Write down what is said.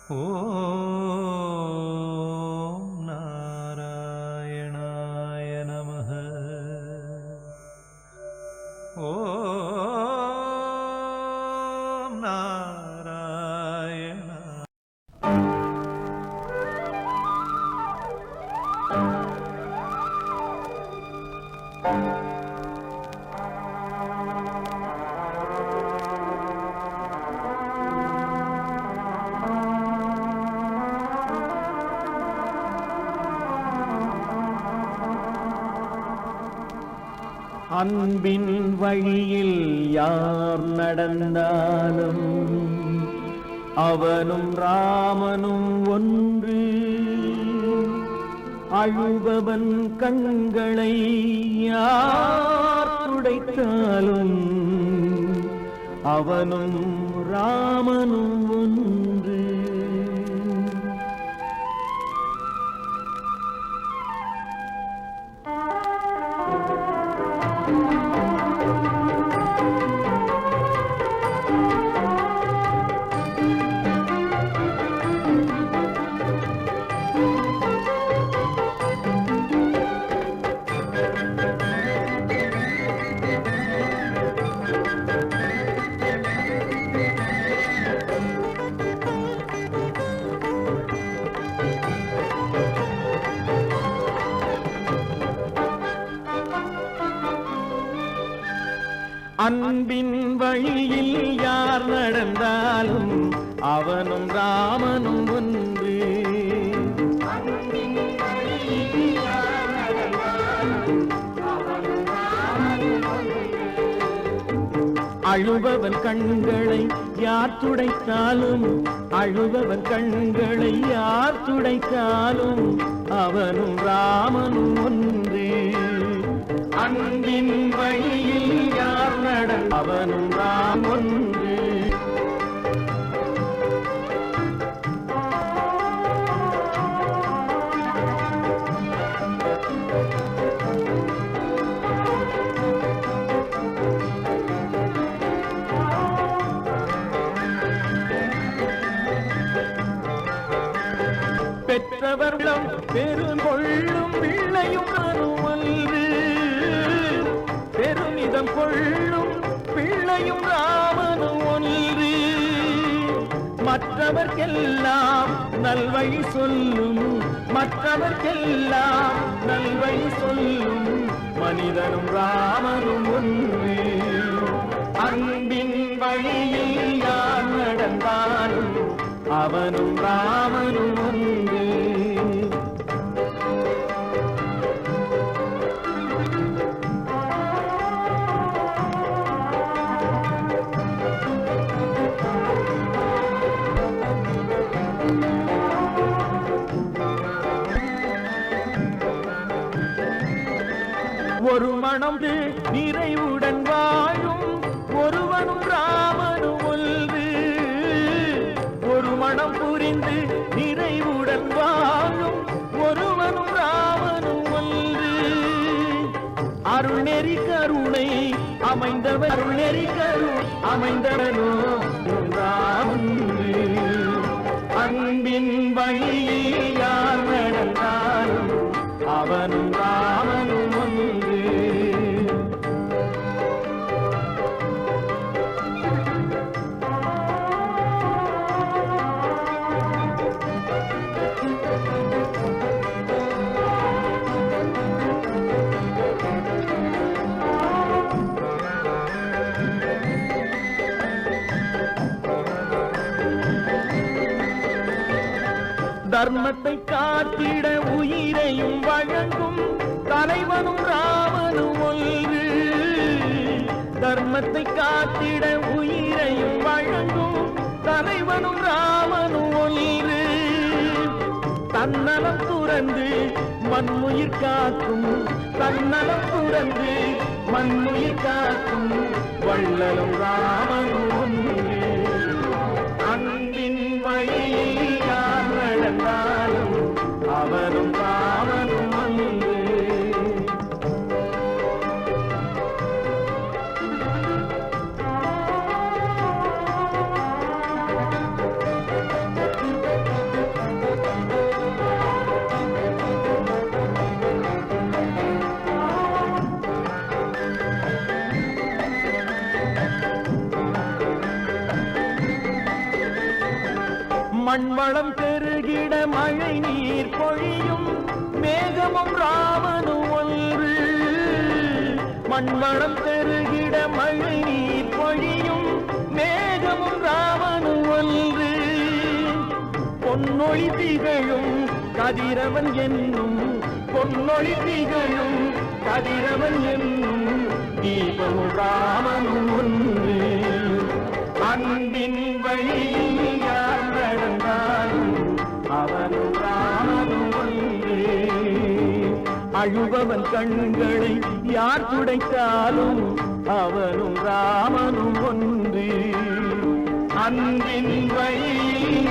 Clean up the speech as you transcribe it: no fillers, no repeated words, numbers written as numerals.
ஓம் நாராயணாய நமः. ஓம் நாராயண. அன்பின் வழியில் யார் நடந்தாலும் அவனும் ராமனும் ஒன்று. அழுபவன் கண்களை யார் துடைத்தாலும் அவனும் ராமனும் ஒன்று. அன்பின் வழியில் யார் நடந்தாலும் அவனும் ராமனும் ஒன்று. அழுபவன் கண்களை யார் துடைத்தாலும் அழுபவன் கண்களை யார் துடைத்தாலும் அவனும் ராமனும் ஒன்று. அன்பின் வழியில் யார் அவனும் ராம் ஒன்று. பெற்றவர்களும் பெருங்கொள்ளும் பிள்ளையும் அனுமல்று. பெருமிதம் கொள்ளும் பிள்ளையும் ராமனும் ஒன்று. மற்றவர்க்கெல்லாம் நல்வழி சொல்லும் மற்றவர்க்கெல்லாம் நல்வழி சொல்லும் மனிதனும் ராமனும் ஒன்று. அன்பின் வழியில் யார் நடந்தாலும் அவனும் ராமனும் ஒன்று. ஒரு மனம் நிறைவுடன் வாழும் ஒருவனும் ராமனும் ஒன்று. ஒரு மனம் புரிந்து நிறைவுடன் வாழும் ஒருவனும் ராமனும் ஒன்று. அருள்நெறி கருணை அமைந்தவர் அருள்நெறி கருணை அமைந்தவனோ ராமன். அன்பின் வழியில் யார் நடந்தாலும் அவனும் ராமனும் ஒன்று. தர்மத்தை காத்திட உயிரையும் வழங்கும் தலைவனும் ராமனும் ஒன்று. தர்மத்தை காத்திட உயிரையும் வழங்கும் தலைவனும் ராமனும் ஒன்று. தன்னலம் துறந்து மண்ணுயிர் காக்கும் தன்னலம் துறந்து மண்ணுயிர் காக்கும் வள்ளலும் ராமனும் ஒன்று. அன்பின் வழியில் யார் நடந்தாலும் அவனும் ராமனும் ஒன்று. மண்வளம் பெருகிட மழை நீர் பொழியும் மேகமும் ராமனும் ஒன்று. மண்வளம் பெருகிட மழை நீர் பொழியும் மேகமும் ராமனும் ஒன்று. பொன்னொழி திகழும் கதிரவன் என்னும் பொன்னொழி திகழும் கதிரவன் என்னும் தீபமும் ராமனும் ஒன்று. அன்பின் வழியில் யார் நடந்தாலும் அவனும் ராமனும் ஒன்று. அழுபவன் கண்களை யார் துடைத்தாலும் அவனும் ராமனும் ஒன்று. அன்பின் வழியில்